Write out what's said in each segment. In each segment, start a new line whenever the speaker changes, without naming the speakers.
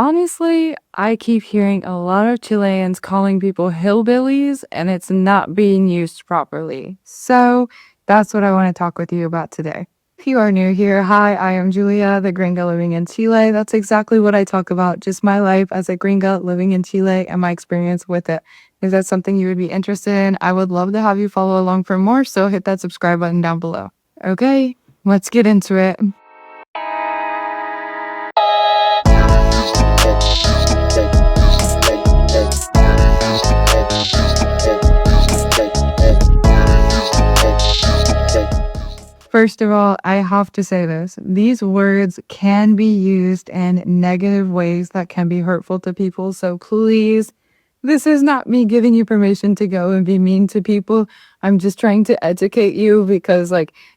Honestly, I keep hearing a lot of Chileans calling people hillbillies, and it's not being used properly. So that's what I want to talk with you about today. If you are new here, hi, I am Julia, the gringa living in Chile. That's exactly what I talk about, just my life as a gringa living in Chile and my experience with it. Is that something you would be interested in? I would love to have you follow along for more, so hit that subscribe button down below. Okay, let's get into it. First of all, I have to say this. These words can be used in negative ways that can be hurtful to people. So please, this is not me giving you permission to go and be mean to people. I'm just trying to educate you because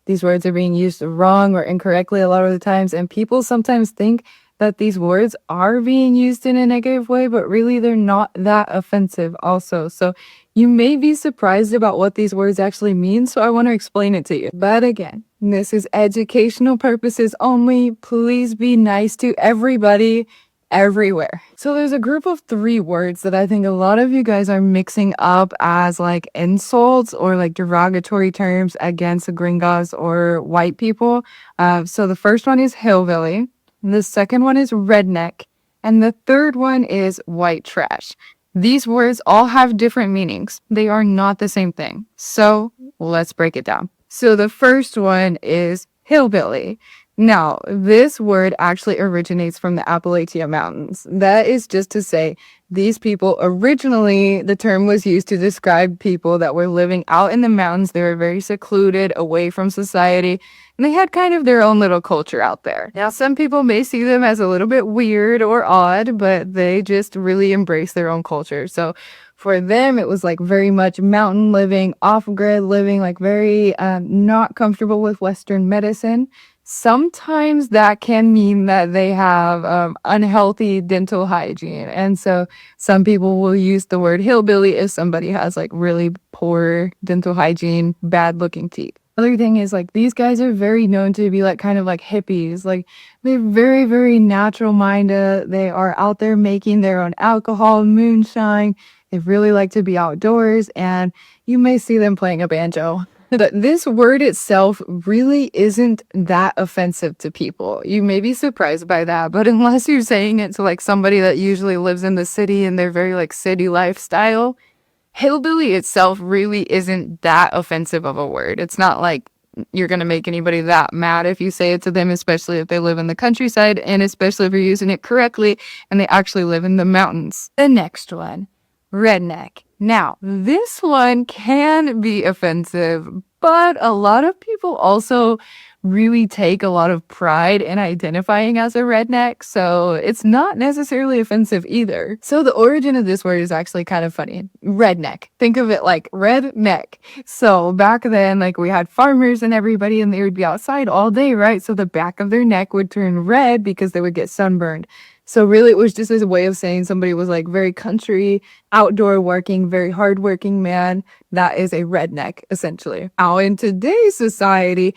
these words are being used wrong or incorrectly a lot of the times. And people sometimes think that these words are being used in a negative way, but really they're not that offensive also. So you may be surprised about what these words actually mean, so I want to explain it to you. But again, this is educational purposes only. Please be nice to everybody, everywhere. So there's a group of 3 words that I think a lot of you guys are mixing up as insults or derogatory terms against gringos or white people. So the first one is hillbilly, the second one is redneck, and the third one is white trash. These words all have different meanings. They are not the same thing. So let's break it down. So the first one is hillbilly. Now, this word actually originates from the Appalachian Mountains. That is just to say, these people originally, the term was used to describe people that were living out in the mountains. They were very secluded, away from society, and they had kind of their own little culture out there. Now, some people may see them as a little bit weird or odd, but they just really embrace their own culture. So for them, it was very much mountain living, off grid living, very not comfortable with Western medicine. Sometimes that can mean that they have unhealthy dental hygiene. And so some people will use the word hillbilly if somebody has really poor dental hygiene, bad looking teeth. Other thing is these guys are very known to be kind of like hippies. They're very, very natural minded. They are out there making their own alcohol, moonshine. They really like to be outdoors, and you may see them playing a banjo. This word itself really isn't that offensive to people. You may be surprised by that, but unless you're saying it to somebody that usually lives in the city and they're very city lifestyle, hillbilly itself really isn't that offensive of a word. It's not like you're going to make anybody that mad if you say it to them, especially if they live in the countryside and especially if you're using it correctly and they actually live in the mountains. The next one, redneck. Now, this one can be offensive, but a lot of people also really take a lot of pride in identifying as a redneck, so it's not necessarily offensive either. So the origin of this word is actually kind of funny. Redneck. Think of it like redneck. So back then, we had farmers and everybody, and they would be outside all day, right? So the back of their neck would turn red because they would get sunburned. So really, it was just as a way of saying somebody was very country, outdoor working, very hardworking man. That is a redneck, essentially. Now, in today's society,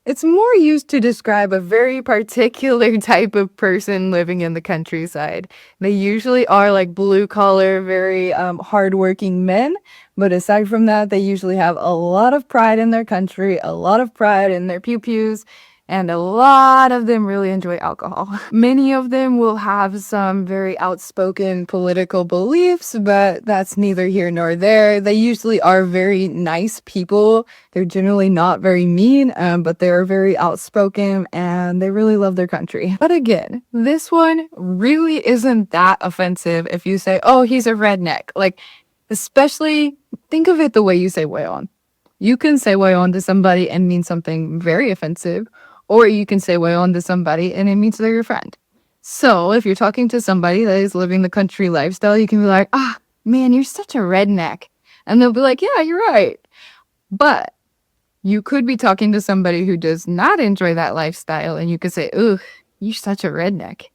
it's more used to describe a very particular type of person living in the countryside. They usually are blue collar, very hardworking men. But aside from that, they usually have a lot of pride in their country, a lot of pride in their pew-pews, and a lot of them really enjoy alcohol. Many of them will have some very outspoken political beliefs, but that's neither here nor there. They usually are very nice people. They're generally not very mean, but they're very outspoken and they really love their country. But again, this one really isn't that offensive if you say, oh, he's a redneck. Especially think of it the way you say weon. You can say weon to somebody and mean something very offensive, or you can say weon to somebody and it means they're your friend. So if you're talking to somebody that is living the country lifestyle, you can be like, ah, man, you're such a redneck. And they'll be like, yeah, you're right. But you could be talking to somebody who does not enjoy that lifestyle and you could say, ooh, you're such a redneck.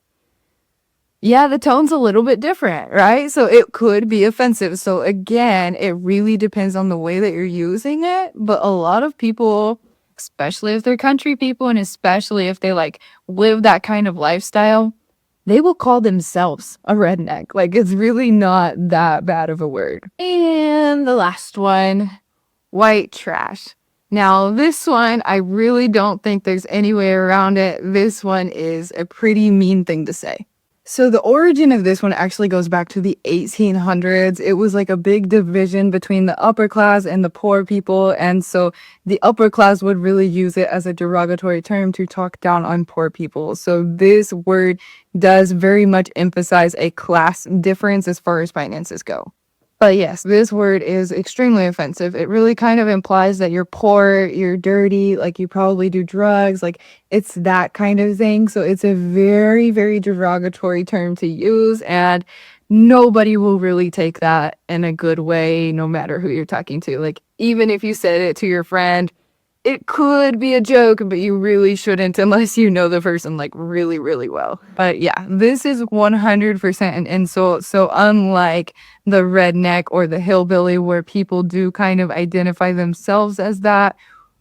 Yeah, the tone's a little bit different, right? So it could be offensive. So again, it really depends on the way that you're using it. But a lot of people, especially if they're country people and especially if they live that kind of lifestyle, they will call themselves a redneck. Like, it's really not that bad of a word. And the last one, white trash. Now, this one, I really don't think there's any way around it. This one is a pretty mean thing to say. So the origin of this one actually goes back to the 1800s. It was like a big division between the upper class and the poor people. And so the upper class would really use it as a derogatory term to talk down on poor people. So this word does very much emphasize a class difference as far as finances go. But yes, this word is extremely offensive. It really kind of implies that you're poor, you're dirty, like you probably do drugs, like it's that kind of thing. So it's a very, very derogatory term to use, and nobody will really take that in a good way, no matter who you're talking to. Like, even if you said it to your friend, it could be a joke, but you really shouldn't unless you know the person like really, really well. But yeah, this is 100% an insult. So unlike the redneck or the hillbilly, where people do kind of identify themselves as that,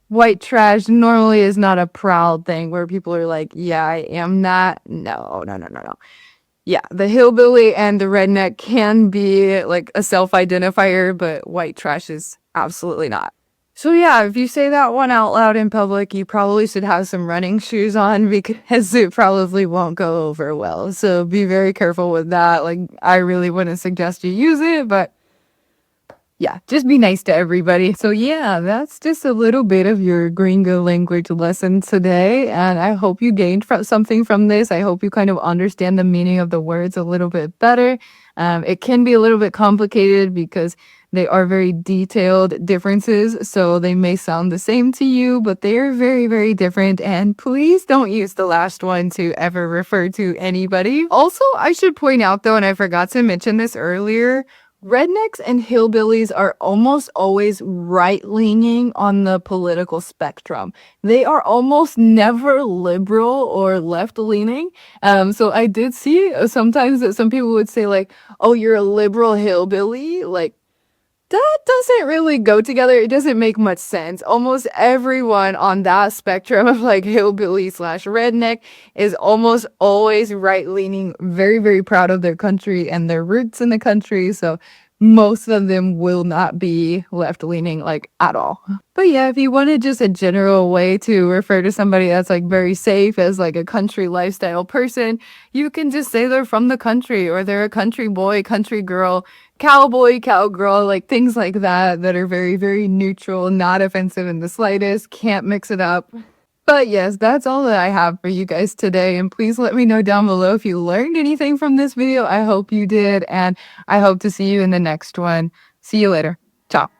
white trash normally is not a proud thing where people are like, yeah, I am that. No, no, no, no, no. Yeah, the hillbilly and the redneck can be like a self-identifier, but white trash is absolutely not. So yeah, if you say that one out loud in public, you probably should have some running shoes on because it probably won't go over well. So be very careful with that. Like, I really wouldn't suggest you use it, but yeah, just be nice to everybody. So yeah, that's just a little bit of your gringa language lesson today. And I hope you gained something from this. I hope you kind of understand the meaning of the words a little bit better. It can be a little bit complicated because they are very detailed differences. So they may sound the same to you, but they are very, very different. And please don't use the last one to ever refer to anybody. Also, I should point out though, and I forgot to mention this earlier, rednecks and hillbillies are almost always right-leaning on the political spectrum. They are almost never liberal or left-leaning. So I did see sometimes that some people would say like, oh, you're a liberal hillbilly. Like, that doesn't really go together. It doesn't make much sense. Almost everyone on that spectrum of like hillbilly slash redneck is almost always right leaning, very, very proud of their country and their roots in the country. So most of them will not be left leaning like at all. But yeah, if you wanted just a general way to refer to somebody that's like very safe as like a country lifestyle person, you can just say they're from the country or they're a country boy, country girl, cowboy, cowgirl, like things like that that are very, very neutral, not offensive in the slightest, can't mix it up. But yes, that's all that I have for you guys today. And please let me know down below if you learned anything from this video. I hope you did. And I hope to see you in the next one. See you later. Ciao.